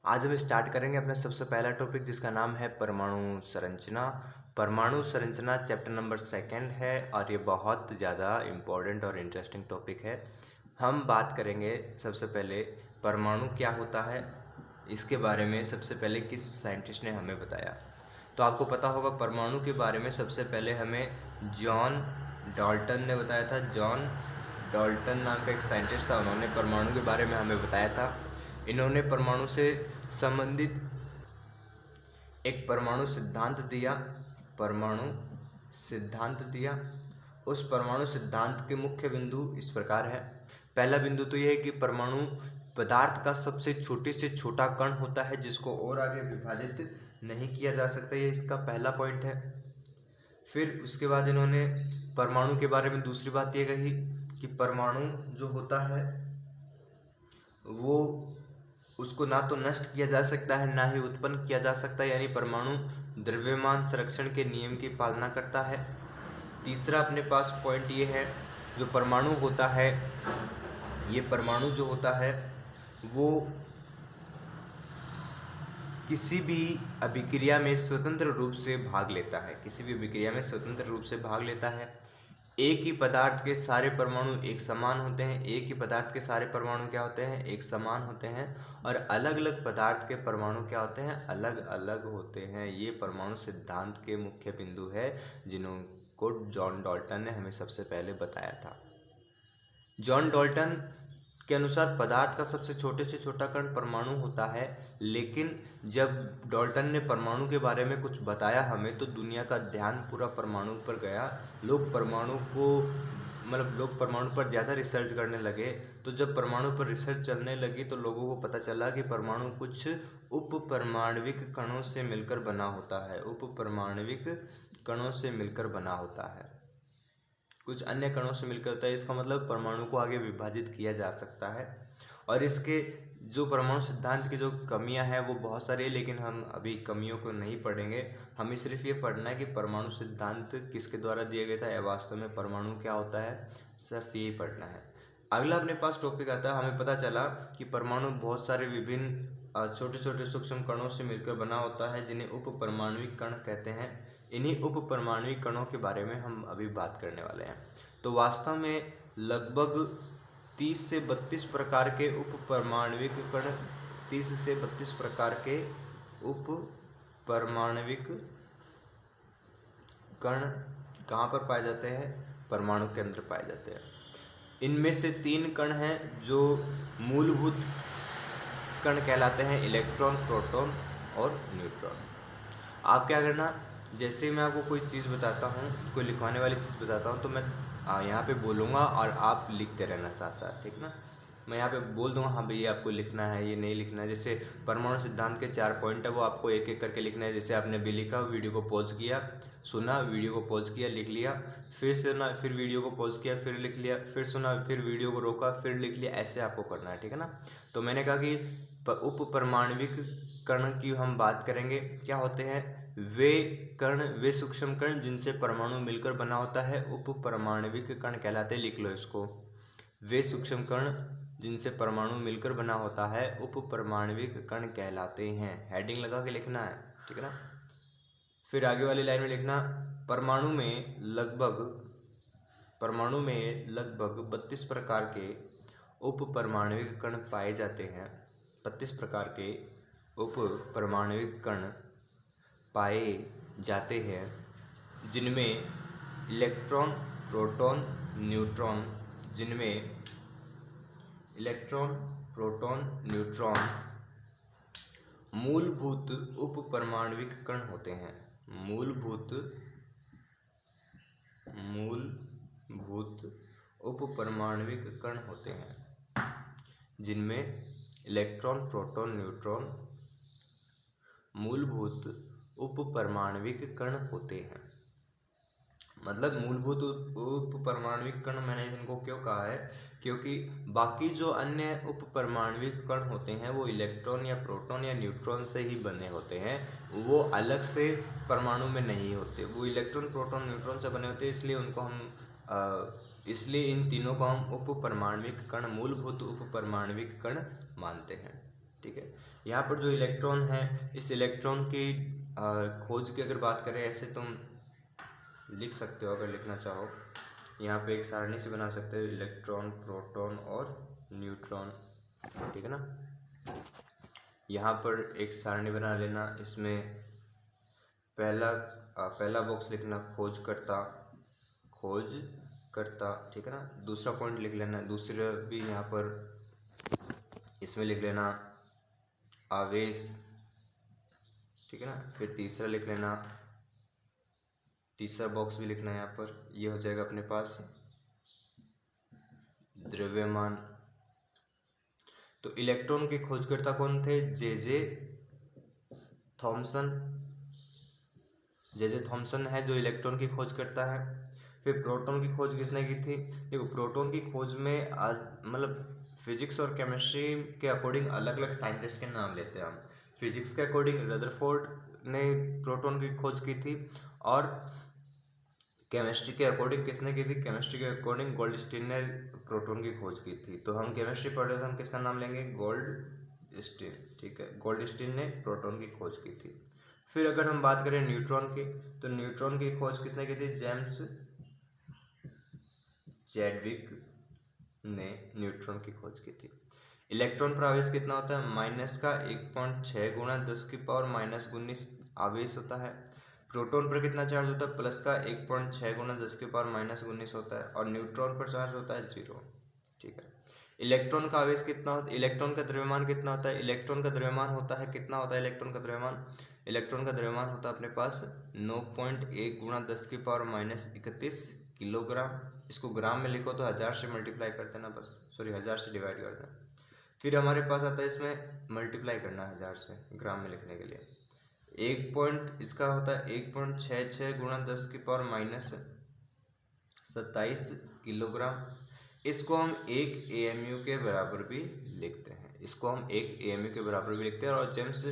आज हम स्टार्ट करेंगे अपना सबसे पहला टॉपिक जिसका नाम है परमाणु संरचना। परमाणु संरचना चैप्टर नंबर सेकंड है और ये बहुत ज़्यादा इम्पोर्टेंट और इंटरेस्टिंग टॉपिक है। हम बात करेंगे सबसे पहले परमाणु क्या होता है, इसके बारे में सबसे पहले किस साइंटिस्ट ने हमें बताया। तो आपको पता होगा परमाणु के बारे में सबसे पहले हमें जॉन डाल्टन ने बताया था। जॉन डाल्टन नाम का एक साइंटिस्ट था, उन्होंने परमाणु के बारे में हमें बताया था। इन्होंने परमाणु से संबंधित एक परमाणु सिद्धांत दिया। परमाणु सिद्धांत दिया। उस परमाणु सिद्धांत के मुख्य बिंदु इस प्रकार है। पहला बिंदु तो यह है कि परमाणु पदार्थ का सबसे छोटे से छोटा कण होता है जिसको और आगे विभाजित नहीं किया जा सकता, ये इसका पहला पॉइंट है। फिर उसके बाद इन्होंने परमाणु के बारे में दूसरी बात ये कही कि परमाणु जो होता है वो उसको ना तो नष्ट किया जा सकता है ना ही उत्पन्न किया जा सकता है, यानी परमाणु द्रव्यमान संरक्षण के नियम की पालना करता है। तीसरा अपने पास पॉइंट ये है, जो परमाणु होता है, ये परमाणु जो होता है वो किसी भी अभिक्रिया में स्वतंत्र रूप से भाग लेता है। किसी भी अभिक्रिया में स्वतंत्र रूप से भाग लेता है। एक ही पदार्थ के सारे परमाणु एक समान होते हैं। एक ही पदार्थ के सारे परमाणु क्या होते हैं, एक समान होते हैं। और अलग अलग पदार्थ के परमाणु क्या होते हैं, अलग अलग होते हैं। ये परमाणु सिद्धांत के मुख्य बिंदु है जिनको जॉन डाल्टन ने हमें सबसे पहले बताया था। जॉन डाल्टन के अनुसार पदार्थ का सबसे छोटे से छोटा कण परमाणु होता है, लेकिन जब डाल्टन ने परमाणु के बारे में कुछ बताया हमें तो दुनिया का ध्यान पूरा परमाणु पर गया। लोग परमाणु पर ज़्यादा रिसर्च करने लगे। तो जब परमाणु पर रिसर्च चलने लगी तो लोगों को पता चला कि परमाणु कुछ उप परमाणविक कणों से मिलकर बना होता है। उप परमाणविक कणों से मिलकर बना होता है, कुछ अन्य कणों से मिलकर होता है। इसका मतलब परमाणु को आगे विभाजित किया जा सकता है। और इसके जो परमाणु सिद्धांत की जो कमियां हैं वो बहुत सारी है, लेकिन हम अभी कमियों को नहीं पढ़ेंगे। हमें सिर्फ ये पढ़ना है कि परमाणु सिद्धांत किसके द्वारा दिया गया था या वास्तव में परमाणु क्या होता है, सिर्फ यही पढ़ना है। अगला अपने पास टॉपिक आता है, हमें पता चला कि परमाणु बहुत सारे विभिन्न छोटे छोटे सूक्ष्म कणों से मिलकर बना होता है जिन्हें उप परमाणुविक कण कहते हैं। इन्हीं उप परमाणुविक कणों के बारे में हम अभी बात करने वाले हैं। तो वास्तव में लगभग 30 से 32 प्रकार के उप परमाणुविक कण 30 से 32 प्रकार के उप परमाणुविक कण कहाँ पर पाए जाते हैं, परमाणु के अंदर पाए जाते हैं। इनमें से 3 कण हैं जो मूलभूत कण कहलाते हैं, इलेक्ट्रॉन, प्रोटॉन और न्यूट्रॉन। आप क्या करना, जैसे मैं आपको कोई चीज़ बताता हूँ, कोई लिखवाने वाली चीज़ बताता हूँ, तो मैं यहाँ पे बोलूँगा और आप लिखते रहना साथ साथ, ठीक ना। मैं यहाँ पे बोल दूँगा हाँ भाई ये आपको लिखना है, ये नहीं लिखना है। जैसे परमाणु सिद्धांत के 4 पॉइंट है वो आपको एक एक करके लिखना है। जैसे आपने भी लिखा, वीडियो को पॉज किया, सुना, वीडियो को पॉज किया, लिख लिया, फिर सुना, फिर वीडियो को पॉज किया, फिर लिख लिया, फिर सुना, फिर वीडियो को रोका, फिर लिख लिया। ऐसे आपको करना है, ठीक है ना। तो मैंने कहा कि उप परमाणुविक कण की हम बात करेंगे। क्या होते हैं वे कण, वे सूक्ष्म कण जिनसे परमाणु मिलकर बना होता है, उप परमाणुविक कण कहलाते हैं। लिख लो इसको, वे सूक्ष्म कण जिनसे परमाणु मिलकर बना होता है उप परमाणुविक कण कहलाते हैं। हेडिंग लगा के लिखना है, ठीक है ना। फिर आगे वाली लाइन में लिखना, परमाणु में लगभग 32 प्रकार के उप परमाणुविक कण पाए जाते हैं। 32 प्रकार के उप परमाणुविक कण पाए जाते हैं जिनमें इलेक्ट्रॉन, प्रोटॉन, न्यूट्रॉन, जिनमें इलेक्ट्रॉन, प्रोटॉन, न्यूट्रॉन मूलभूत उप परमाणुविक कण होते हैं। मूलभूत उप परमाणुविक कण होते हैं जिनमें इलेक्ट्रॉन, प्रोटॉन, न्यूट्रॉन मूलभूत उप परमाणुविक कण होते हैं। मतलब मूलभूत उप परमाणुविक कण मैंने इनको क्यों कहा है, क्योंकि बाकी जो अन्य उप परमाणुविक कण होते हैं वो इलेक्ट्रॉन या प्रोटॉन या न्यूट्रॉन से ही बने होते हैं, वो अलग से परमाणु में नहीं होते। वो इलेक्ट्रॉन, प्रोटॉन, न्यूट्रॉन से बने होते हैं, इसलिए उनको हम इसलिए इन तीनों को हम उप परमाणुविक कण, मूलभूत उप परमाणुविक कण मानते हैं। ठीक है। यहाँ पर जो इलेक्ट्रॉन है, इस इलेक्ट्रॉन की खोज की अगर बात करें, ऐसे तुम लिख सकते हो अगर लिखना चाहो। यहाँ पे एक सारणी से बना सकते हो, इलेक्ट्रॉन, प्रोटॉन और न्यूट्रॉन, ठीक है ना। यहाँ पर एक सारणी बना लेना, इसमें पहला बॉक्स लिखना खोजकर्ता, ठीक है ना। दूसरा पॉइंट लिख लेना, दूसरा भी यहाँ पर इसमें लिख लेना आवेश, ठीक है ना। फिर तीसरा लिख लेना, तीसरा बॉक्स भी लिखना है यहाँ पर, ये हो जाएगा अपने पास द्रव्यमान। तो इलेक्ट्रॉन के खोजकर्ता कौन थे? जे थॉमसन है जो इलेक्ट्रॉन की खोज करता है। फिर प्रोटॉन की खोज किसने की थी? देखो, प्रोटॉन की खोज में आज मतलब फिजिक्स और केमिस्ट्री के अकॉर्डिंग अलग अलग साइंटिस्ट के नाम लेते हैं हम। फिजिक्स के अकॉर्डिंग रदरफोर्ड ने प्रोटॉन की खोज की थी, और केमिस्ट्री के अकॉर्डिंग किसने की थी? केमिस्ट्री के अकॉर्डिंग गोल्डस्टीन ने प्रोटॉन की खोज की थी। तो हम केमिस्ट्री पढ़ रहे थे, हम किसका नाम लेंगे? गोल्डस्टीन, ठीक है। गोल्डस्टीन ने प्रोटॉन की खोज की थी। फिर अगर हम बात करें न्यूट्रॉन की, तो न्यूट्रॉन की खोज किसने की थी? जेम्स चैडविक ने न्यूट्रॉन की खोज की थी। इलेक्ट्रॉन पर आवेश कितना होता है? माइनस का 1.6 गुणा 10⁻⁻19 आवेश होता है। प्रोटॉन पर कितना चार्ज होता है? प्लस का 1.6 गुणा 10⁻⁻19 होता है, और न्यूट्रॉन पर चार्ज होता है 0, ठीक है। इलेक्ट्रॉन का आवेश कितना होता है? इलेक्ट्रॉन का द्रव्यमान कितना होता है? इलेक्ट्रॉन का द्रव्यमान होता है, कितना होता है इलेक्ट्रॉन का द्रव्यमान? इलेक्ट्रॉन का द्रव्यमान होता है अपने पास 9.1 गुणा 10⁻⁻31 किलोग्राम। इसको ग्राम में लिखो तो 1000 से मल्टीप्लाई कर देना, बस सॉरी 1000 से डिवाइड कर देना। फिर हमारे पास आता है, इसमें मल्टीप्लाई करना है 1000 से ग्राम में लिखने के लिए। इसका होता है 1.66 गुणा 10⁻27 किलोग्राम। इसको हम 1 AMU के बराबर भी लिखते हैं, और जेम्स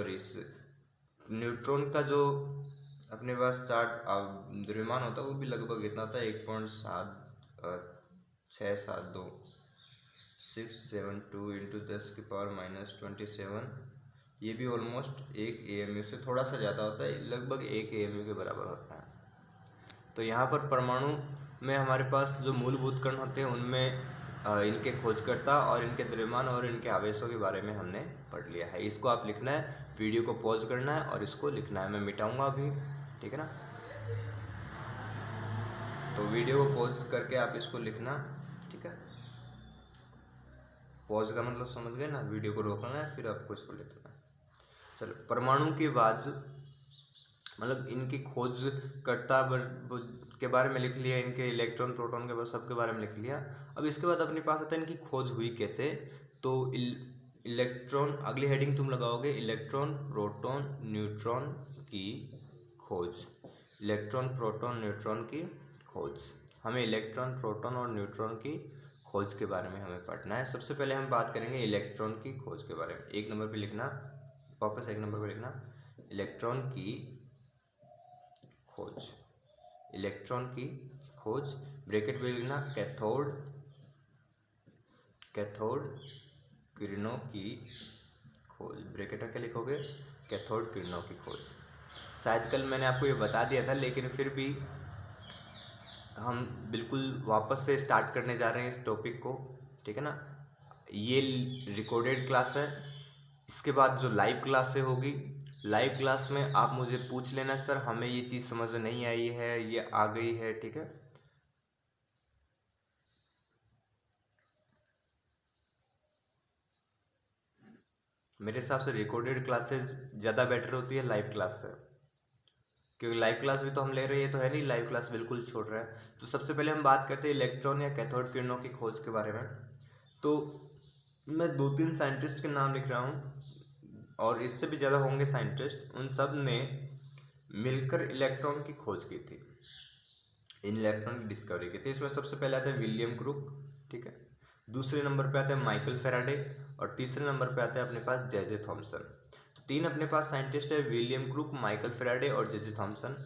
इस न्यूट्रॉन का जो अपने पास द्रव्यमान होता है वो भी लगभग इतना होता है 1.672 इंटू 10⁻⁻27। ये भी ऑलमोस्ट 1 AMU से थोड़ा सा ज़्यादा होता है, लगभग 1 AMU के बराबर होता है। तो यहाँ पर परमाणु में हमारे पास जो मूलभूत कण होते हैं, उनमें इनके खोजकर्ता और इनके द्रव्यमान और इनके आवेशों के बारे में हमने पढ़ लिया है। इसको आप लिखना है, वीडियो को पॉज करना है और इसको लिखना है। मैं मिटाऊंगा अभी, ठीक है ना। तो वीडियो को पॉज करके आप इसको लिखना, ठीक है। पॉज का मतलब समझ गए ना, वीडियो को रोकना है फिर आपको इसको लिखना है। चलो, परमाणु के बाद मतलब इनकी खोजकर्ता के बारे में लिख लिया, इनके इलेक्ट्रॉन प्रोटॉन के सब के बारे में लिख लिया। अब इसके बाद अपने पास आता है इनकी खोज हुई कैसे। तो इलेक्ट्रॉन, अगली हेडिंग तुम लगाओगे इलेक्ट्रॉन, प्रोटॉन, न्यूट्रॉन की खोज। इलेक्ट्रॉन, प्रोटॉन, न्यूट्रॉन की खोज। हमें इलेक्ट्रॉन, प्रोटॉन और न्यूट्रॉन की खोज के बारे में हमें पढ़ना है। सबसे पहले हम बात करेंगे इलेक्ट्रॉन की खोज के बारे में। 1 नंबर पे लिखना, वापस 1 नंबर पे लिखना, इलेक्ट्रॉन की खोज। इलेक्ट्रॉन की खोज, ब्रैकेट में लिखना कैथोड किरणों की खोज। ब्रैकेट में क्या लिखोगे? कैथोड किरणों की खोज। शायद कल मैंने आपको ये बता दिया था, लेकिन फिर भी हम बिल्कुल वापस से स्टार्ट करने जा रहे हैं इस टॉपिक को, ठीक है ना। ये रिकॉर्डेड क्लास है, इसके बाद जो लाइव क्लास से होगी, लाइव क्लास में आप मुझे पूछ लेना, सर हमें ये चीज़ समझ में नहीं आई है, ये आ गई है, ठीक है। मेरे हिसाब से रिकॉर्डेड क्लासेस ज़्यादा बेटर होती है लाइव क्लास से, क्योंकि लाइव क्लास भी तो हम ले रहे हैं, तो है नहीं लाइव क्लास बिल्कुल छोड़ रहा है। तो सबसे पहले हम बात करते हैं इलेक्ट्रॉन या कैथोड किरणों की खोज के बारे में। तो मैं 2-3 साइंटिस्ट के नाम लिख रहा हूँ, और इससे भी ज़्यादा होंगे साइंटिस्ट। उन सब ने मिलकर इलेक्ट्रॉन की खोज की थी, इन इलेक्ट्रॉन की डिस्कवरी की थी। इसमें सबसे पहले आता है विलियम क्रूक, ठीक है। दूसरे नंबर पे आते हैं माइकल फैराडे, और तीसरे नंबर पे आते हैं अपने पास जे थॉमसन। तो 3 अपने पास साइंटिस्ट है, विलियम क्रूक, माइकल फैराडे और जे थॉमसन।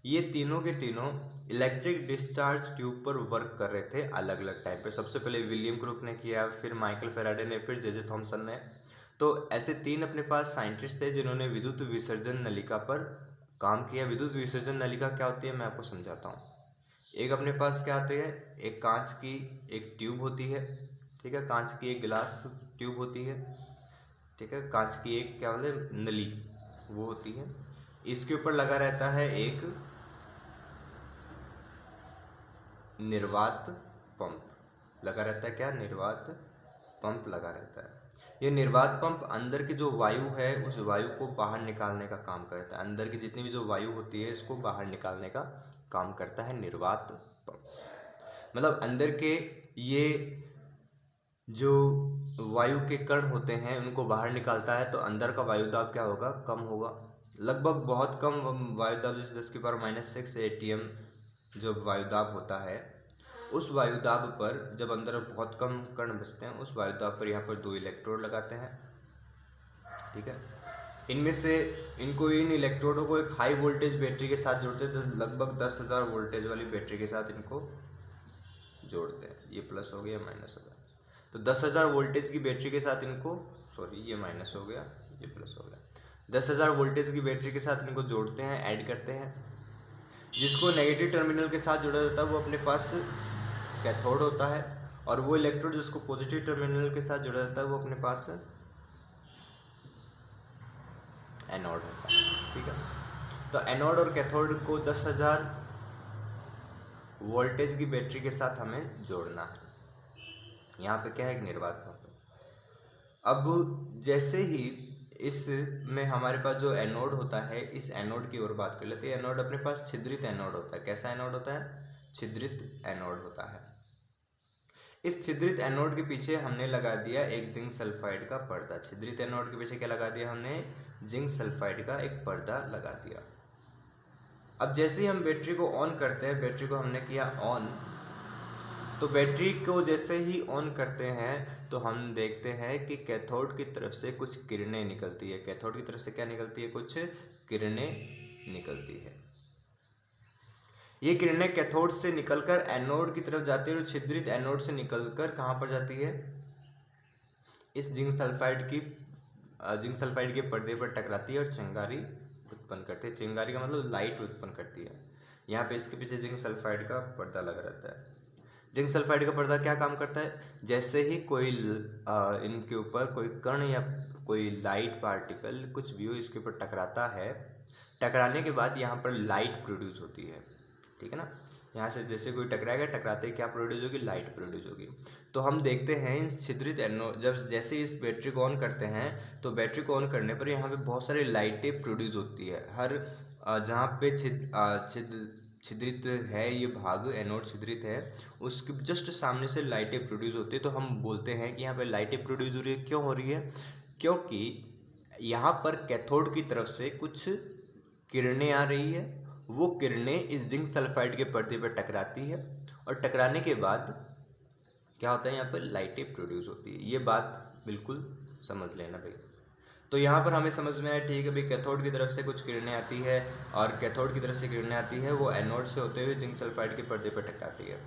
ये तीनों के तीनों इलेक्ट्रिक डिस्चार्ज ट्यूब पर वर्क कर रहे थे अलग अलग टाइम पे। सबसे पहले विलियम क्रूक ने किया, फिर माइकल फैराडे ने, फिर जे थॉमसन ने। तो तो ऐसे 3 अपने पास साइंटिस्ट थे जिन्होंने विद्युत विसर्जन नलिका पर काम किया। विद्युत विसर्जन नलिका क्या होती है मैं आपको समझाता हूँ। एक अपने पास क्या होती है, एक कांच की एक ट्यूब होती है, ठीक है, कांच की एक गिलास ट्यूब होती है, ठीक है, कांच की एक क्या बोले नली वो होती है। इसके ऊपर लगा रहता है एक निर्वात पंप, लगा रहता है क्या, निर्वात पंप लगा रहता है। ये निर्वात पंप अंदर की जो वायु है उस वायु को बाहर निकालने का काम करता है। अंदर की जितनी भी जो वायु होती है इसको बाहर निकालने का काम करता है निर्वात पंप। मतलब अंदर के ये जो वायु के कण होते हैं उनको बाहर निकालता है, तो अंदर का वायुदाब क्या होगा, कम होगा, लगभग बहुत कम वायुदाब, जैसे 10⁻⁶ ATM जो वायुदाब होता है, उस वायुदाब पर जब अंदर बहुत कम कण बचते हैं उस वायुदाब पर यहाँ पर 2 इलेक्ट्रोड लगाते हैं, ठीक है। इनमें से इन इलेक्ट्रोडों को एक हाई वोल्टेज बैटरी के साथ जोड़ते हैं, तो लगभग 10,000 वोल्टेज वाली बैटरी के साथ इनको जोड़ते हैं। ये प्लस हो गया, माइनस हो गया, तो 10,000 वोल्टेज की बैटरी के साथ इनको, सॉरी ये माइनस हो गया, ये प्लस हो गया, 10,000 वोल्टेज की बैटरी के साथ इनको जोड़ते हैं, ऐड करते हैं। जिसको नेगेटिव टर्मिनल के साथ जोड़ा जाता है वो अपने पास कैथोड होता है, और वो इलेक्ट्रोड जिसको पॉजिटिव टर्मिनल के साथ जोड़ा जाता है वो अपने पास एनोड होता है, ठीक है। तो एनोड और कैथोड को 10,000 वोल्टेज की बैटरी के साथ हमें जोड़ना है। यहाँ पे क्या है, एक निर्वात पंप। अब जैसे ही इसमें हमारे पास जो एनोड होता है, इस एनोड की ओर बात कर लेते हैं। एनोड अपने पास छिद्रित एनोड होता है। कैसा एनोड होता है, छिद्रित एनोड होता है। इस छिद्रित एनोड के पीछे हमने लगा दिया एक जिंक सल्फाइड का पर्दा। छिद्रित एनोड के पीछे क्या लगा दिया हमने, जिंक सल्फाइड का एक पर्दा लगा दिया। अब जैसे ही हम बैटरी को ऑन करते हैं, बैटरी को हमने किया ऑन, तो बैटरी को जैसे ही ऑन करते हैं तो हम देखते हैं कि कैथोड की तरफ से कुछ किरणें निकलती है। कैथोड की तरफ से क्या निकलती है, कुछ किरणें निकलती है। ये किरणें कैथोड से निकलकर एनोड की तरफ जाती है, और छिद्रित एनोड से निकलकर कहाँ पर जाती है, इस जिंक सल्फाइड के पर्दे पर टकराती है और चिंगारी उत्पन्न करती है। चिंगारी का मतलब लाइट उत्पन्न करती है। यहाँ पे इसके पीछे जिंक सल्फाइड का पर्दा लगा रहता है। जिंक सल्फाइड का पर्दा क्या काम करता है, जैसे ही कोई इनके ऊपर कोई कण या कोई लाइट पार्टिकल कुछ भी हो इसके ऊपर टकराता है, टकराने के बाद यहाँ पर लाइट प्रोड्यूस होती है, ठीक है ना। यहाँ से जैसे कोई टकराएगा, टकराते ही क्या प्रोड्यूस होगी, लाइट प्रोड्यूस होगी। तो हम देखते हैं इन छिद्रित एनोड, जब जैसे इस बैटरी को ऑन करते हैं तो बैटरी को ऑन करने पर यहाँ पे बहुत सारी लाइटें प्रोड्यूस होती है। हर जहाँ पे छिद्रित है ये भाग, एनोड छिद्रित है, उसके जस्ट सामने से लाइटें प्रोड्यूस होती है। तो हम बोलते हैं कि यहाँ पे लाइटें प्रोड्यूस हो रही है। क्यों हो रही है, क्योंकि यहाँ पर कैथोड की तरफ से कुछ किरणें आ रही है। वो किरणें इस जिंक सल्फाइड के पर्दे पर टकराती है, और टकराने के बाद क्या होता है, यहाँ पर लाइटें प्रोड्यूस होती है। ये बात बिल्कुल समझ लेना भाई। तो यहाँ पर हमें समझ में आया, ठीक है भाई, कैथोड की तरफ से कुछ किरणें आती है, और कैथोड की तरफ से किरणें आती है, वो एनोड से होते हुए जिंक सल्फाइड के पर्दे पर टकराती है।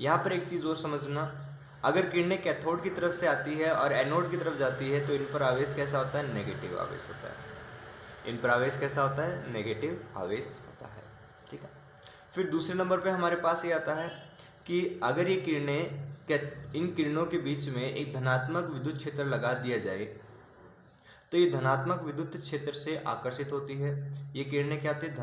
यहाँ पर एक चीज़ और समझना, अगर किरणें कैथोड की तरफ से आती है और एनोड की तरफ जाती है तो इन पर आवेश कैसा होता है, नेगेटिव आवेश होता है। इन पर आवेश कैसा होता है, नेगेटिव आवेश होता है, ठीक है। फिर दूसरे नंबर पे हमारे पास ये आता है कि अगर ये किरणें, इन किरणों के बीच में एक धनात्मक विद्युत क्षेत्र लगा दिया जाए तो ये धनात्मक विद्युत क्षेत्र से आकर्षित होती है। ये किरणें क्या होती है,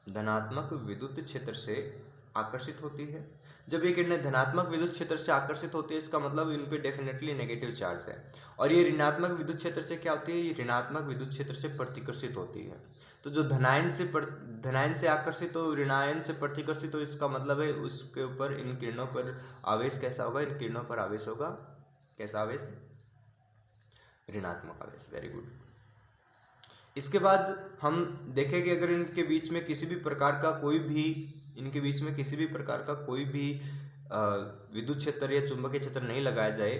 धनात्मक विद्युत क्षेत्र से आकर्षित होती है। जब ये किरणें धनात्मक विद्युत क्षेत्र से आकर्षित होती है, इसका मतलब इन पे डेफिनेटली नेगेटिव चार्ज है। और ये ऋणात्मक विद्युत क्षेत्र से क्या होती है, ये ऋणात्मक विद्युत क्षेत्र से प्रतिकर्षित होती है। तो जो धनायन से आकर्षित हो, ऋणायन से प्रतिकर्षित हो, इसका मतलब है उसके ऊपर, इन किरणों पर आवेश कैसा होगा, इन किरणों पर आवेश होगा कैसा आवेश, ऋणात्मक आवेश। Very good. इसके बाद हम देखेंगे अगर इनके बीच में किसी भी प्रकार का कोई भी विद्युत क्षेत्र या चुंबकीय क्षेत्र नहीं लगाया जाए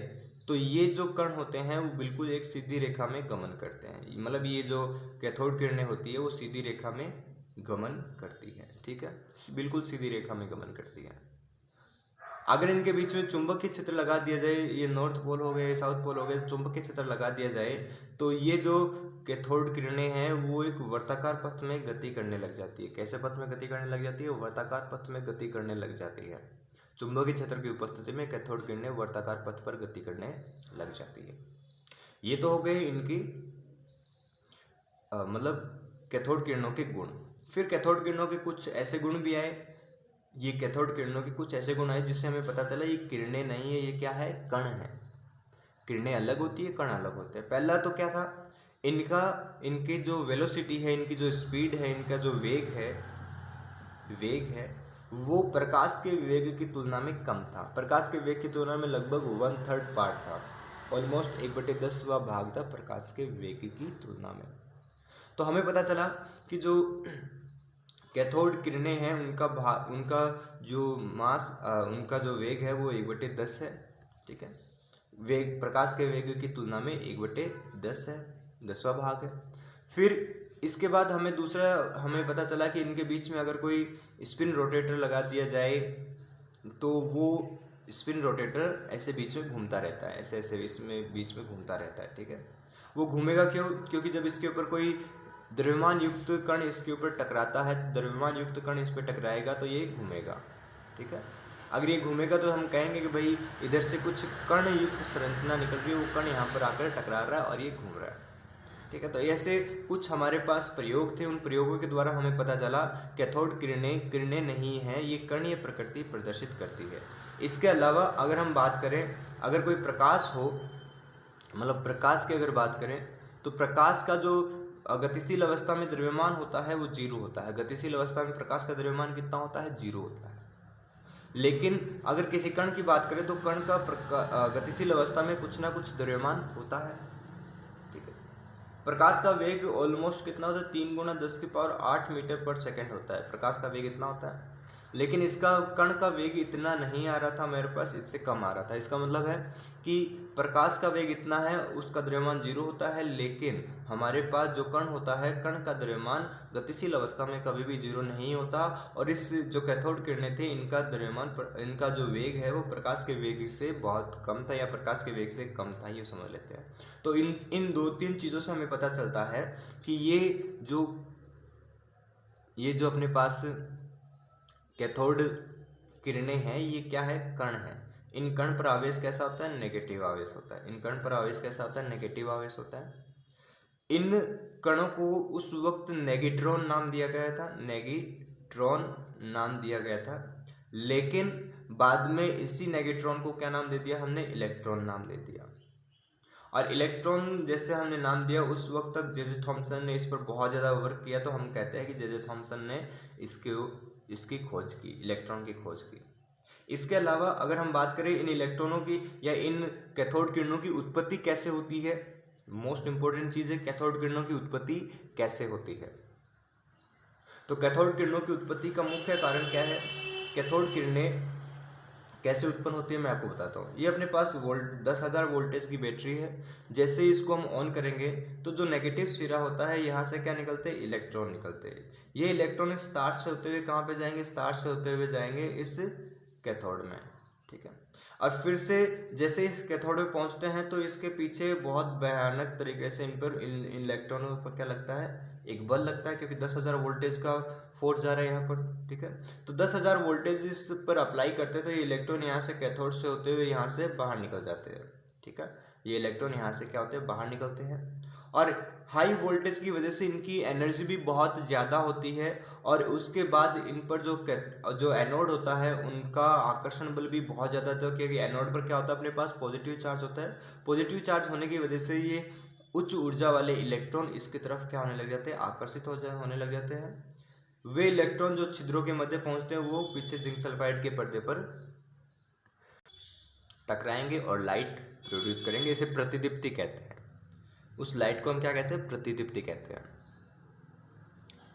तो ये जो कण होते हैं वो बिल्कुल एक सीधी रेखा में गमन करते हैं। मतलब ये जो कैथोड किरणें होती है वो सीधी रेखा में गमन करती है, ठीक है, बिल्कुल सीधी रेखा में गमन करती है। अगर इनके बीच में चुंबकीय क्षेत्र लगा दिया जाए, ये नॉर्थ पोल हो गए, साउथ पोल हो गए, चुंबकीय क्षेत्र लगा दिया जाए तो ये जो कैथोड किरणें हैं वो एक वर्ताकार पथ में गति करने लग जाती है। कैसे पथ में गति करने लग जाती है? वर्ताकार पथ में गति करने लग जाती है। चुंबकीय क्षेत्र की उपस्थिति में कैथोड किरणें वर्ताकार पथ पर गति करने लग जाती है। ये तो हो गए इनकी मतलब कैथोड किरणों के गुण। फिर कैथोड किरणों के कुछ ऐसे गुण भी आए, ये कैथोड किरणों के कुछ ऐसे गुण आए जिससे हमें पता चला ये किरणें नहीं है, ये क्या है? कण है। किरणें अलग होती है, कण अलग होते हैं। पहला तो क्या था, इनकी जो वेलोसिटी है, इनकी जो स्पीड है, इनका जो वेग है वो प्रकाश के वेग की तुलना में कम था। प्रकाश के वेग की तुलना में लगभग 1/3 पार्ट था, ऑलमोस्ट 1/10वां भाग था प्रकाश के वेग की तुलना में। तो हमें पता चला कि जो कैथोड किरणें हैं उनका जो मास उनका जो वेग है वो 1/10 है। ठीक है, वेग प्रकाश के वेग की तुलना में 1/10 है, 10वां भाग है। फिर इसके बाद हमें पता चला कि इनके बीच में अगर कोई स्पिन रोटेटर लगा दिया जाए तो वो स्पिन रोटेटर ऐसे बीच में घूमता रहता है, ऐसे ऐसे इसमें बीच में घूमता रहता है। ठीक है, वो घूमेगा क्यों? क्योंकि जब इसके ऊपर कोई द्रव्यमान युक्त कण इसके ऊपर टकराता है, द्रव्यमान युक्त कण इस पर टकराएगा तो ये घूमेगा। ठीक है, अगर ये घूमेगा तो हम कहेंगे कि भाई इधर से कुछ कण युक्त संरचना निकल रही है, वो कण यहाँ पर आकर टकरा रहा है और ये घूम रहा है। ठीक है, तो ऐसे कुछ हमारे पास प्रयोग थे। उन प्रयोगों के द्वारा हमें पता चला कैथोड किरणें नहीं हैं, ये कणीय प्रकृति प्रदर्शित करती है। इसके अलावा अगर हम बात करें, अगर कोई प्रकाश हो, मतलब प्रकाश की अगर बात करें तो प्रकाश का जो गतिशील अवस्था में द्रव्यमान होता है वो 0 होता है। गतिशील अवस्था में प्रकाश का द्रव्यमान कितना होता है? 0 होता है। लेकिन अगर किसी कण की बात करें तो कण का गतिशील अवस्था में कुछ ना कुछ द्रव्यमान होता है। ठीक है, प्रकाश का वेग ऑलमोस्ट कितना होता है? 3 × 10⁸ मीटर पर सेकेंड होता है। प्रकाश का वेग इतना होता है, लेकिन इसका कण का वेग इतना नहीं आ रहा था मेरे पास, इससे कम आ रहा था। इसका मतलब है कि प्रकाश का वेग इतना है, उसका द्रव्यमान 0 होता है, लेकिन हमारे पास जो कण होता है, कण का द्रव्यमान गतिशील अवस्था में कभी भी 0 नहीं होता। और इस जो कैथोड किरणें थे इनका द्रव्यमान, इनका जो वेग है वो प्रकाश के वेग से बहुत कम था या प्रकाश के वेग से कम था, ये समझ लेते हैं। तो इन 2-3 चीज़ों से हमें पता चलता है कि ये जो अपने पास कैथोड किरणें हैं ये क्या है? कण है। इन कण पर आवेश कैसा होता है? नेगेटिव आवेश होता है। इन कण पर आवेश कैसा होता है? नेगेटिव आवेश होता है। इन कणों को उस वक्त नेगेट्रॉन नाम दिया गया था, नेगेट्रॉन नाम दिया गया था, लेकिन बाद में इसी नेगेट्रॉन को क्या नाम दे दिया हमने? इलेक्ट्रॉन नाम दे दिया। और इलेक्ट्रॉन जैसे हमने नाम दिया, उस वक्त तक जे थॉम्सन ने इस पर बहुत ज़्यादा वर्क किया, तो हम कहते हैं कि जे थॉम्सन ने इसकी खोज की, इलेक्ट्रॉन की खोज की। इसके अलावा अगर हम बात करें इन इलेक्ट्रॉनों की या इन कैथोड किरणों की उत्पत्ति कैसे होती है, मोस्ट इंपॉर्टेंट चीज़ है कैथोड किरणों की उत्पत्ति कैसे होती है। तो कैथोड किरणों की उत्पत्ति का मुख्य कारण क्या है? कैथोड किरणें कैसे उत्पन्न होती है मैं आपको बताता हूँ। ये अपने पास 10,000 वोल्टेज की बैटरी है। जैसे ही इसको हम ऑन करेंगे तो जो नेगेटिव सिरा होता है यहाँ से क्या निकलते हैं? इलेक्ट्रॉन निकलते हैं। ये इलेक्ट्रॉन इस तार से होते हुए कहाँ पे जाएंगे? इस तार से होते हुए जाएंगे इस कैथोड में। ठीक है, और फिर से जैसे इस कैथोड में पहुँचते हैं तो इसके पीछे बहुत भयानक तरीके से इन इलेक्ट्रॉनों पर क्या लगता है? एक बल लगता है, क्योंकि 10,000 वोल्टेज का फोर्स जा रहा है यहाँ पर। ठीक है, तो 10,000 वोल्टेज इस पर अप्लाई करते हैं तो ये इलेक्ट्रॉन यहाँ से कैथोड से होते हुए यहाँ से बाहर निकल जाते हैं। ठीक है, ये इलेक्ट्रॉन यहाँ से क्या होते हैं? बाहर निकलते हैं। और हाई वोल्टेज की वजह से इनकी एनर्जी भी बहुत ज़्यादा होती है, और उसके बाद इन पर जो एनोड होता है उनका आकर्षण बल भी बहुत ज़्यादा होता है, क्योंकि एनोड पर क्या होता है? अपने पास पॉजिटिव चार्ज होता है। पॉजिटिव चार्ज होने की वजह से ये उच्च ऊर्जा वाले इलेक्ट्रॉन इसकी तरफ क्या होने लग जाते हैं? आकर्षित होने लग जाते हैं। वे इलेक्ट्रॉन जो छिद्रों के मध्य पहुंचते हैं वो पीछे जिंक सल्फाइड के पर्दे पर टकराएंगे और लाइट प्रोड्यूस करेंगे। इसे प्रतिदीप्ति कहते हैं। उस लाइट को हम क्या कहते हैं? प्रतिदीप्ति कहते हैं।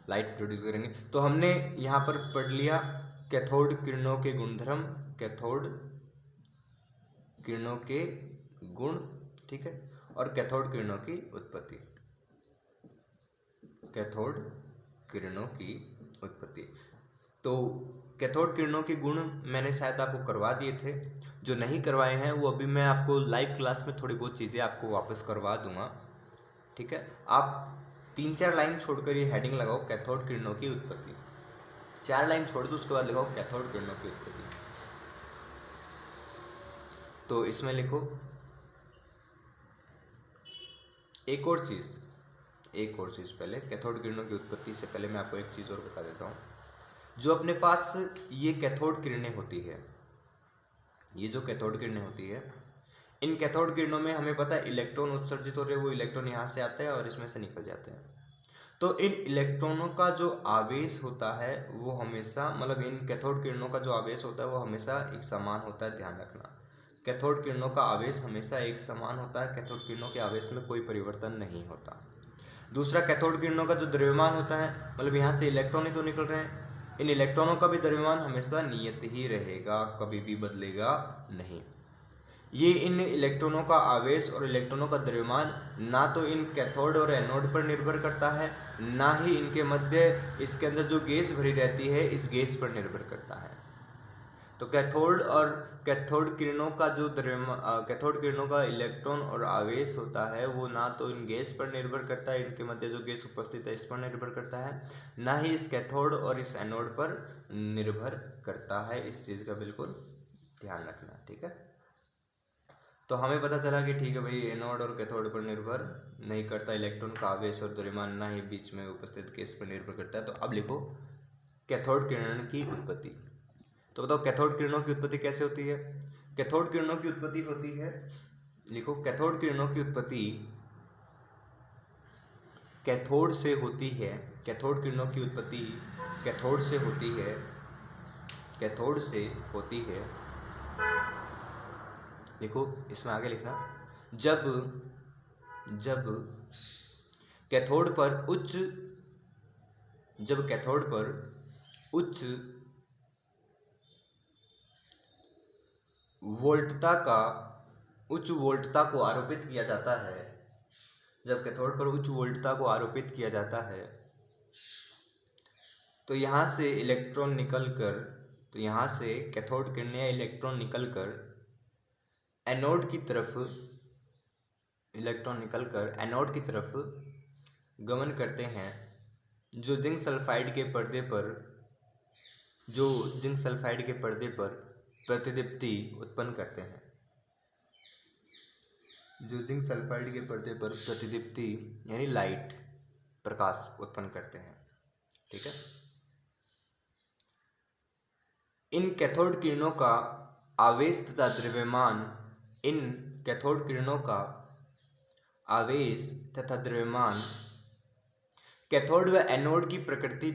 लाइट प्रोड्यूस करेंगे। तो हमने यहाँ पर पढ़ लिया कैथोड किरणों के गुणधर्म, कैथोड किरणों के गुण, ठीक है, और कैथोड किरणों की उत्पत्ति। कैथोड किरणों की उत्पत्ति। तो कैथोड किरणों के गुण मैंने शायद आपको करवा दिए थे, जो नहीं करवाए हैं वो अभी मैं आपको लाइव क्लास में थोड़ी बहुत चीज़ें आपको वापस करवा दूंगा। ठीक है, आप 3-4 लाइन छोड़कर ये हेडिंग लगाओ, कैथोड किरणों की उत्पत्ति। 4 लाइन छोड़ दो, उसके बाद लगाओ कैथोड किरणों की उत्पत्ति। तो इसमें लिखो एक और चीज़ पहले कैथोड किरणों की उत्पत्ति से पहले मैं आपको एक चीज़ और बता देता हूँ। जो अपने पास ये कैथोड किरणें होती है, ये जो कैथोड किरणें होती है, इन कैथोड किरणों में हमें पता है इलेक्ट्रॉन उत्सर्जित हो रहे हैं, वो इलेक्ट्रॉन यहाँ से आते हैं और इसमें से निकल जाते हैं। तो इन इलेक्ट्रॉनों का जो आवेश होता है वो हमेशा, मतलब इन कैथोड किरणों का जो आवेश होता है वो हमेशा एक समान होता है, ध्यान रखना। कैथोड किरणों का आवेश हमेशा एक समान होता है, कैथोड किरणों के आवेश में कोई परिवर्तन नहीं होता। दूसरा, कैथोड किरणों का जो द्रव्यमान होता है, मतलब यहाँ से इलेक्ट्रॉन ही तो निकल रहे हैं, इन इलेक्ट्रॉनों का भी द्रव्यमान हमेशा नियत ही रहेगा, कभी भी बदलेगा नहीं। ये इन इलेक्ट्रॉनों का आवेश और इलेक्ट्रॉनों का द्रव्यमान ना तो इन कैथोड और एनोड पर निर्भर करता है, ना ही इनके मध्य इसके अंदर जो गैस भरी रहती है इस गैस पर निर्भर करता है। तो कैथोड किरणों का जो कैथोड किरणों का इलेक्ट्रॉन और आवेश होता है वो ना तो इन गैस पर निर्भर करता है, इनके मध्य जो गैस उपस्थित है इस पर निर्भर करता है, ना ही इस कैथोड और इस एनोड पर निर्भर करता है। इस चीज़ का बिल्कुल ध्यान रखना, ठीक है। तो हमें पता चला कि ठीक है भाई, एनोड और कैथोड पर निर्भर नहीं करता इलेक्ट्रॉन का आवेश और द्रव्यमान, ना ही बीच में उपस्थित गैस पर निर्भर करता है। तो अब लिखो कैथोड किरण की उत्पत्ति। तो बताओ कैथोड किरणों की उत्पत्ति कैसे होती है? कैथोड किरणों की उत्पत्ति होती है, लिखो कैथोड किरणों की उत्पत्ति कैथोड से होती है। कैथोड किरणों की उत्पत्ति कैथोड से होती है, कैथोड से होती है। देखो इसमें आगे लिखना, जब कैथोड पर उच्च वोल्टता को आरोपित किया जाता है, जब कैथोड पर उच्च वोल्टता को आरोपित किया जाता है तो यहाँ से इलेक्ट्रॉन निकलकर, तो यहाँ से कैथोड किरणें या इलेक्ट्रॉन निकलकर एनोड की तरफ गमन करते हैं, जो जिंक सल्फाइड के पर्दे पर प्रतिदीप्ति उत्पन्न करते हैं, जो जिंक सल्फाइड के पर्दे पर प्रतिदीप्ति यानी लाइट, प्रकाश उत्पन्न करते हैं, ठीक है। इन कैथोड किरणों का आवेश तथा द्रव्यमान, इन कैथोड किरणों का आवेश तथा द्रव्यमान कैथोड व एनोड की प्रकृति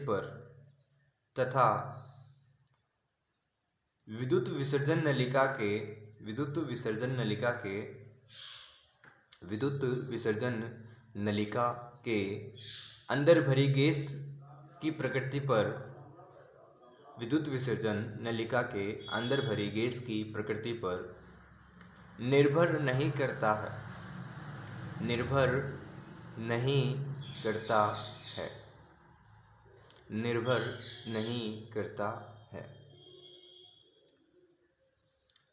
पर तथा विद्युत विसर्जन नलिका के अंदर भरी गैस की प्रकृति पर, विद्युत विसर्जन नलिका के अंदर भरी गैस की प्रकृति पर निर्भर नहीं करता है।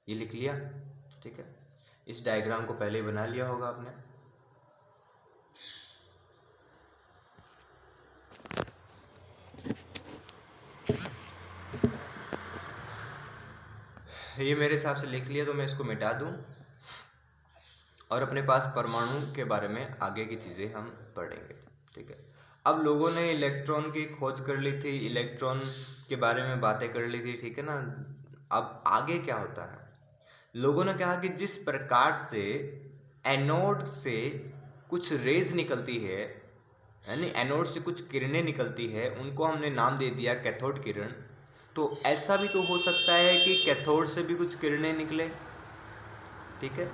ये लिख लिया, ठीक है। इस डायग्राम को पहले ही बना लिया होगा आपने। ये मेरे हिसाब से लिख लिया, तो मैं इसको मिटा दूं और अपने पास परमाणु के बारे में आगे की चीज़ें हम पढ़ेंगे, ठीक है। अब लोगों ने इलेक्ट्रॉन की खोज कर ली थी, इलेक्ट्रॉन के बारे में बातें कर ली थी, ठीक है ना। अब आगे क्या होता है, लोगों ने कहा कि जिस प्रकार से एनोड से कुछ रेज निकलती है, यानी एनोड से कुछ किरणें निकलती है, उनको हमने नाम दे दिया कैथोड किरण। तो ऐसा भी तो हो सकता है कि कैथोड से भी कुछ किरणें निकले, ठीक है।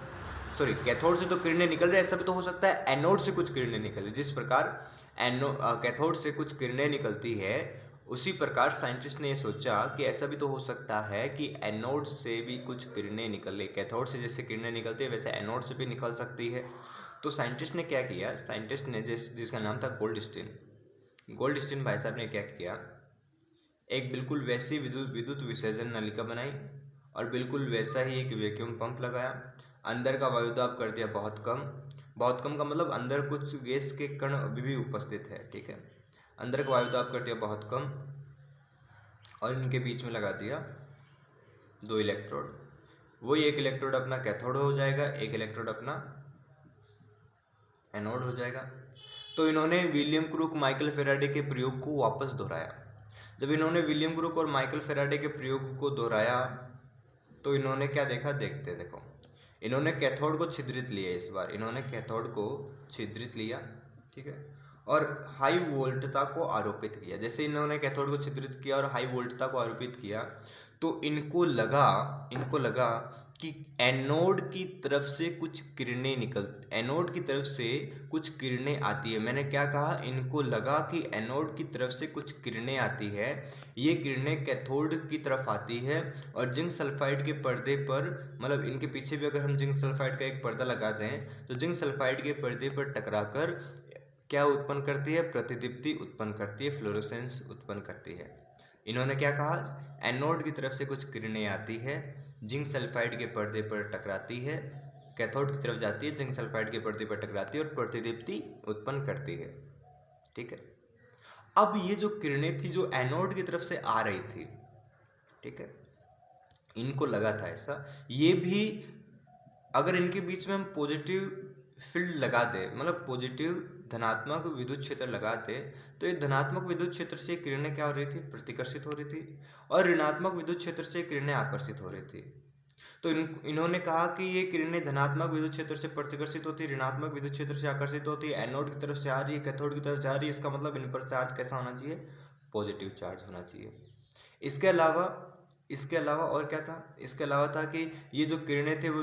सॉरी, कैथोड से तो किरणें निकल रही है, ऐसा भी तो हो सकता है एनोड से कुछ किरणें निकले। जिस प्रकार कैथोड से कुछ किरणें निकलती है, उसी प्रकार साइंटिस्ट ने ये सोचा कि ऐसा भी तो हो सकता है कि एनोड से भी कुछ किरणें निकले। कैथोड से जैसे किरणें निकलती है वैसे एनोड से भी निकल सकती है। तो साइंटिस्ट ने क्या किया, साइंटिस्ट ने जिसका नाम था गोल्डस्टीन, गोल्डस्टीन भाई साहब ने क्या किया, एक बिल्कुल वैसी विद्युत विद्युत विसर्जन नलिका बनाई और बिल्कुल वैसा ही एक वैक्यूम पंप लगाया। अंदर का वायुदाब कर दिया बहुत कम। बहुत कम का मतलब अंदर कुछ गैस के कण अभी भी उपस्थित है, ठीक है। अंदर का वायुदाब कर दिया बहुत कम और इनके बीच में लगा दिया 2 इलेक्ट्रोड। वही एक इलेक्ट्रोड अपना कैथोड हो जाएगा, एक इलेक्ट्रोड अपना एनोड हो जाएगा। तो इन्होंने विलियम क्रूक माइकल फेराडे के प्रयोग को वापस दोहराया। जब इन्होंने विलियम क्रूक और माइकल फेराडे के प्रयोग को दोहराया तो इन्होंने क्या देखा, देखो इन्होंने कैथोड को छिद्रित लिया। इस बार इन्होंने कैथोड को छिद्रित लिया, ठीक है, और हाई वोल्टता को आरोपित किया। जैसे इन्होंने कैथोड को छिद्रित किया और हाई वोल्टता को आरोपित किया तो इनको लगा कि एनोड की तरफ से कुछ किरणें आती है। मैंने क्या कहा, इनको लगा कि एनोड की तरफ से कुछ किरणें आती है। ये किरणें कैथोड की तरफ आती है और जिंक सल्फाइड के पर्दे पर, मतलब इनके पीछे भी अगर हम जिंक सल्फाइड का एक पर्दा लगा दें तो जिंक सल्फाइड के पर्दे पर टकराकर क्या उत्पन्न करती है, प्रतिदीप्ति उत्पन्न करती है, फ्लोरोसेंस उत्पन्न करती है। इन्होंने क्या कहा, एनोड की तरफ से कुछ किरणें आती है, जिंक सल्फाइड के पर्दे पर टकराती है, कैथोड की तरफ जाती है, जिंक सल्फाइड के पर्दे पर टकराती है और प्रतिदीप्ति उत्पन्न करती है, ठीक है। अब ये जो किरणें थी जो एनोड की तरफ से आ रही थी, ठीक है, इनको लगा था ऐसा, ये भी अगर इनके बीच में हम पॉजिटिव फील्ड लगा दे, मतलब पॉजिटिव धनात्मक विद्युत क्षेत्र लगाते, तो ये धनात्मक विद्युत क्षेत्र से किरणें क्या हो रही थी, प्रतिकर्षित हो रही थी, और ऋणात्मक विद्युत क्षेत्र से किरणें आकर्षित हो रही थी। तो इन्होंने कहा कि ये किरणें धनात्मक विद्युत क्षेत्र से प्रतिकर्षित होती है, ऋणात्मक विद्युत क्षेत्र से आकर्षित होती है, एनोड की तरफ से आ रही है, कैथोड की तरफ जा रही है। इसका मतलब इन पर चार्ज कैसा होना चाहिए, पॉजिटिव चार्ज होना चाहिए। इसके अलावा और क्या था, इसके अलावा था कि ये जो किरणें थे वो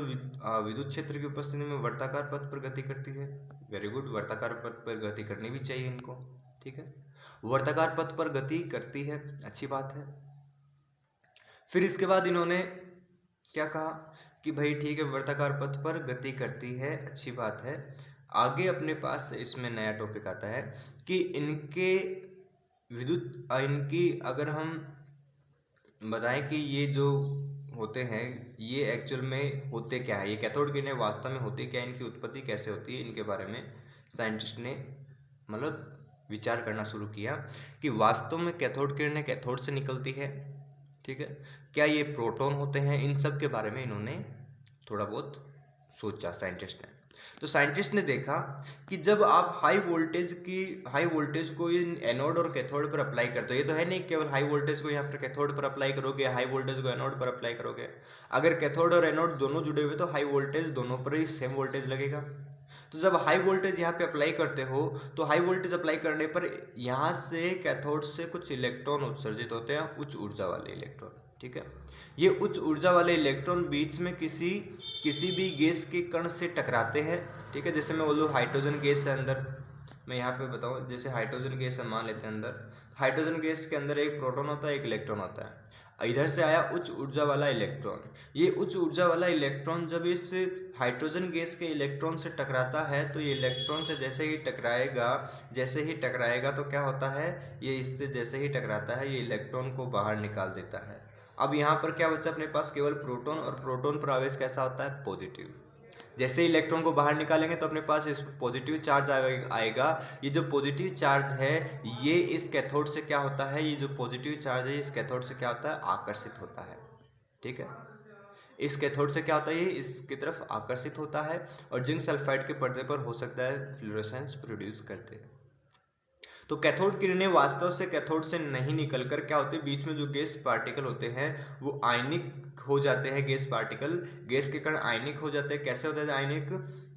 विद्युत क्षेत्र की उपस्थिति में वर्ताकार पथ पर गति करती है। वेरी गुड, वर्ताकार पथ पर गति करनी भी चाहिए इनको, ठीक है, वर्ताकार पथ पर गति करती है, अच्छी बात है। फिर इसके बाद इन्होंने क्या कहा कि भाई ठीक है, वर्ताकार पथ पर गति करती है, अच्छी बात है। आगे अपने पास इसमें नया टॉपिक आता है कि इनकी अगर हम बताएं कि ये जो होते हैं ये एक्चुअल में होते क्या है, ये कैथोड किरणें वास्तव में होती क्या है, इनकी उत्पत्ति कैसे होती है, इनके बारे में साइंटिस्ट ने मतलब विचार करना शुरू किया कि वास्तव में कैथोड किरणें कैथोड से निकलती है, ठीक है, क्या ये प्रोटॉन होते हैं, इन सब के बारे में इन्होंने थोड़ा बहुत सोचा साइंटिस्ट ने। तो साइंटिस्ट ने देखा कि जब आप हाई वोल्टेज को इन एनोड और कैथोड पर अप्लाई करते हो, ये तो है नहीं केवल हाई वोल्टेज को यहाँ पर कैथोड पर अप्लाई करोगे, हाई वोल्टेज को एनोड पर अप्लाई करोगे। अगर कैथोड और एनोड दोनों जुड़े हुए तो हाई वोल्टेज दोनों पर ही सेम वोल्टेज लगेगा। तो जब हाई वोल्टेज यहाँ पे अप्लाई करते हो तो हाई वोल्टेज अप्लाई करने पर यहाँ से कैथोड से कुछ इलेक्ट्रॉन उत्सर्जित होते हैं, उच्च ऊर्जा वाले इलेक्ट्रॉन, ठीक है। ये उच्च ऊर्जा वाले इलेक्ट्रॉन बीच में किसी भी गैस के कण से टकराते हैं, ठीक है। जैसे मैं बोलूँ हाइड्रोजन गैस है अंदर, मैं यहाँ पे बताऊँ, जैसे हाइड्रोजन गैस है, मान लेते हैं अंदर हाइड्रोजन गैस के अंदर एक प्रोटॉन होता है, एक इलेक्ट्रॉन होता है। इधर से आया उच्च ऊर्जा वाला इलेक्ट्रॉन, ये उच्च ऊर्जा वाला इलेक्ट्रॉन जब इस हाइड्रोजन गैस के इलेक्ट्रॉन से टकराता है तो ये इलेक्ट्रॉन से जैसे ही टकराएगा तो क्या होता है, ये इससे जैसे ही टकराता है ये इलेक्ट्रॉन को बाहर निकाल देता है। अब यहाँ पर क्या बचा अपने पास, केवल प्रोटॉन, और प्रोटॉन पर आवेश कैसा होता है, पॉजिटिव। जैसे ही इलेक्ट्रॉन को बाहर निकालेंगे तो अपने पास इस पॉजिटिव चार्ज आएगा। ये जो पॉजिटिव चार्ज है ये इस कैथोड से क्या होता है, ये जो पॉजिटिव चार्ज है इस कैथोड से क्या होता है, आकर्षित होता है, ठीक है। इस कैथोड से क्या होता है, ये इसकी तरफ आकर्षित होता है और जिंक सल्फाइड के पर्दे पर हो सकता है फ्लोरोसेंस प्रोड्यूस करते हैं। तो कैथोड किरणें वास्तव से कैथोड से नहीं निकलकर क्या होते हैं, बीच में जो गैस पार्टिकल होते हैं वो आयनिक हो जाते हैं। गैस के कण आयनिक हो जाते हैं। कैसे होते हैं आयनिक,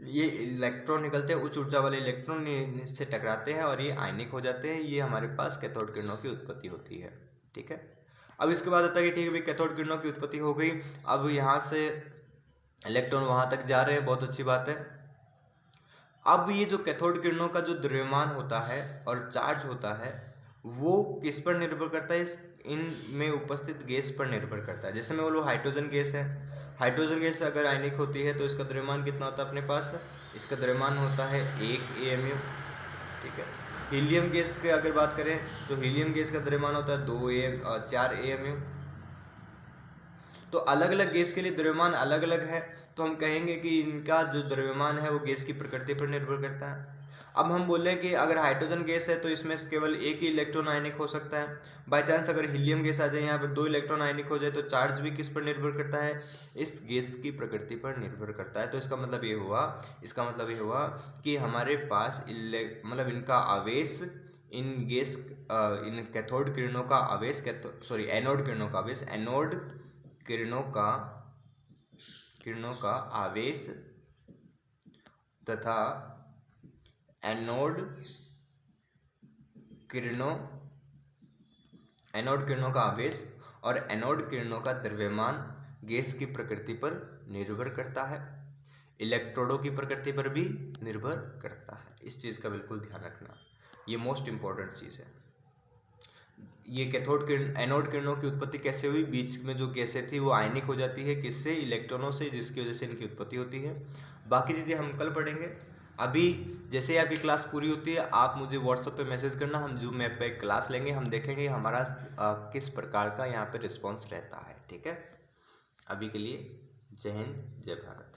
ये इलेक्ट्रॉन निकलते हैं, उच्च ऊर्जा वाले इलेक्ट्रॉन से टकराते हैं और ये आयनिक हो जाते हैं। ये हमारे पास कैथोड किरणों की उत्पत्ति होती है, ठीक है। अब इसके बाद आता है कि ठीक है भाई कैथोड किरणों की उत्पत्ति हो गई, अब यहाँ से इलेक्ट्रॉन वहां तक जा रहे हैं, बहुत अच्छी बात है। अब ये जो कैथोड किरणों का जो द्रव्यमान होता है और चार्ज होता है वो किस पर निर्भर करता है, इनमें उपस्थित गैस पर निर्भर करता है। जैसे मैं बोलूँ हाइड्रोजन गैस है, हाइड्रोजन गैस अगर आयनिक होती है तो इसका द्रव्यमान कितना होता है अपने पास, इसका द्रव्यमान होता है 1 AMU, ठीक है। हीलियम गैस की अगर बात करें तो हीलियम गैस का द्रव्यमान होता है 4 AMU। तो अलग अलग गैस के लिए द्रव्यमान अलग अलग है, तो हम कहेंगे कि इनका जो द्रव्यमान है वो गैस की प्रकृति पर निर्भर करता है। अब हम बोल रहे हैं कि अगर हाइड्रोजन गैस है तो इसमें केवल एक ही इलेक्ट्रॉन आयनिक हो सकता है। बाय चांस अगर हीलियम गैस आ जाए, यहाँ पर 2 इलेक्ट्रॉन आयनिक हो जाए, तो चार्ज भी किस पर निर्भर करता है? इस गैस की प्रकृति पर निर्भर करता है। तो इसका मतलब ये हुआ कि हमारे पास मतलब इनका आवेश, इन कैथोड किरणों का आवेश, एनोड किरणों का आवेश, एनोड किरणों का आवेश तथा एनोड किरणों का आवेश और एनोड किरणों का द्रव्यमान गैस की प्रकृति पर निर्भर करता है, इलेक्ट्रोडों की प्रकृति पर भी निर्भर करता है। इस चीज़ का बिल्कुल ध्यान रखना, ये मोस्ट इंपॉर्टेंट चीज़ है। ये एनोड किरणों की उत्पत्ति कैसे हुई? बीच में जो गैसें थी वो आयनिक हो जाती है, किससे? इलेक्ट्रॉनों से, जिसकी वजह से इनकी उत्पत्ति होती है। बाकी चीज़ें हम कल पढ़ेंगे। अभी जैसे ही आपकी क्लास पूरी होती है आप मुझे व्हाट्सएप पे मैसेज करना, हम जूम ऐप पे क्लास लेंगे, हम देखेंगे हमारा किस प्रकार का यहाँ पे रिस्पॉन्स रहता है। ठीक है, अभी के लिए जय हिंद, जय भारत।